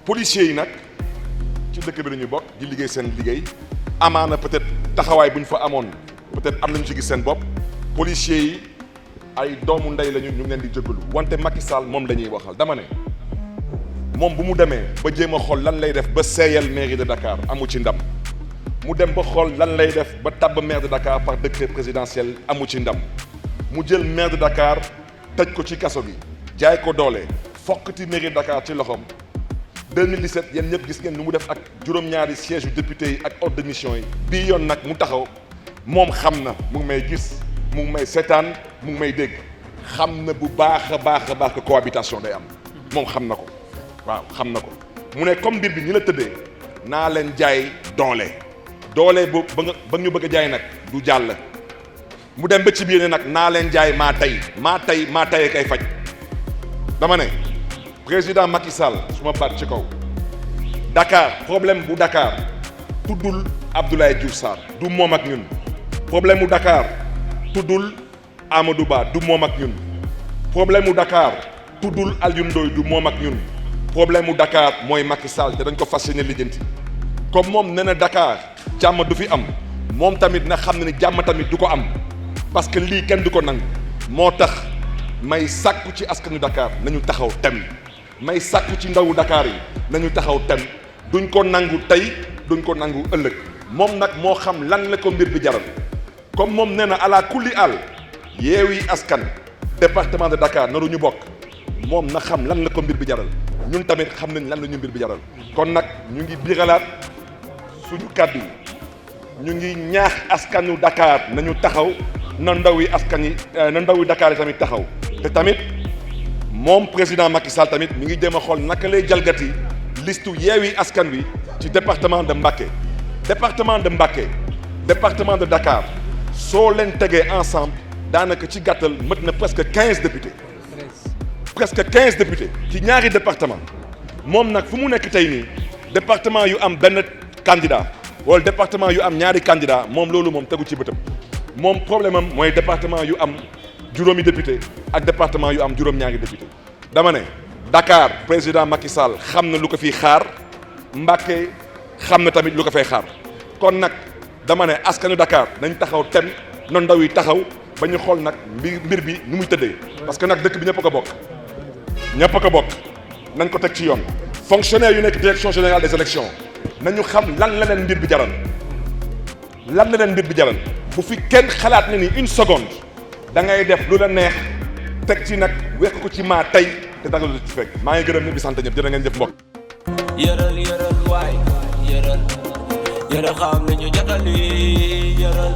policiers yi nag ci dëkk bi dañuy bokk di liggéey seen liggéey amaana peut-être taxawaay bu ñu fa amoon peut-être am nañu ci gis seen bopp policiers yi ay doomu ndey lañu ñu ngi leen di jégalu wante Macky Sall moom dañuy waxal dama ne moom bu mu demee ba jéem a xool lan lay def ba seeyal mairie de Dakar amu ci ndam mu dem ba xool lan lay def ba tabb maire de Dakar par décret présidentiel amu ci ndam mu jël maire de Dakar tëj ko ci kaso bi jaay ko doole fokkati mairie de Dakar ci loxoom 2017 yéen ñëpp gis ngeen ni mu def ak juróom-ñaari siège yu député yi ak ordre de mission yi bii yoon nag mu taxaw moom xam na mu ngi may gis mu ngi may seetaan mu ngi may dégg xam na bu baax a baax que cohabitation day am moom xam na ko waaw xam na ko mu ne comme mbir bi ñi la tëddee naa leen jaay doole boobu ba ñu bëgg a jaay nag du jàll mu dem ba ci biir ne nag naa leen jaay maa tey kay faj dama ne président Macky Sall su ma baat ci kaw Dakar problème bu Dakar tuddul Abdoulaye Diouf Sarr du moom ak ñun problème mu Dakar tuddul Amadou Ba du moom ak ñun problème mu Dakar tuddul Alioune Ndoye du moom ak ñun problème mu Dakar mooy Macky Sall te dañ ko fas yéene lijjanti comme moom nee na Dakar jàmm du fi am moom tamit na xam ne ni jàmm tamit du ko am parce que lii kenn du ko nangu moo tax may sàkku ci askanu Dakar nañu taxaw tem may sàkku ci ndawu Dakar yi nañu taxaw tem duñ ko nangu tey duñ ko nangu ëllëg moom nag moo xam lan la ko mbir bi jaral comme moom nee na ala kulli àll Yewwi Askan département de Dakar naru ñu bokk moom na xam lan la ko mbir bi jaral ñun tamit xam nañ lan la ñu mbir bi jaral kon nag ñu ngi biralaat suñu kàddu yi ñu ngi ñaax askanu Dakar nañu taxaw na ndaw yi askan yi na ndaw yi Dakar yi tamit taxaw te tamit moom président Macky Sall tamit mi ngi jéem a xool naka lay jalgati listu Yewwi Askan Wi ci département de Mbacké département de Dakar soo leen tegee ensemble daanaka ci gàttal mët na presque 15 députés ci ñaari département moom nag fu mu nekk tey nii département yu am benn candidat wala département yu am ñaari candidat moom loolu moom tegu ci bëtam moom problème am mooy département yu am juróomi député ak département yu am juróom-ñaari député dama ne Dakar président Macky Sall xam na lu ko fiy xaar Mbacké xam na tamit lu ko fay xaar kon nag dama ne askanu Dakar nañ taxaw tem na ndaw yi taxaw ba ñu xool nag mbir bi nu muy tëddee parce que nag dëkk bi ñëpp a ko bokk nañ ko teg ci yoon fonctionnaire yu nekk direction générale des élections nañu xam lan la leen mbir bi jaral bu fi kenn xalaat ne ni une seconde da ngay def lu la neex teg ci nag wekk ko ci maa tey te dara lu ci fekk maa ngi gërëm ñëpp di sant ñëpp jërë ngeen jëf mbokk. yëral waay yëral xam nañu jotali yëral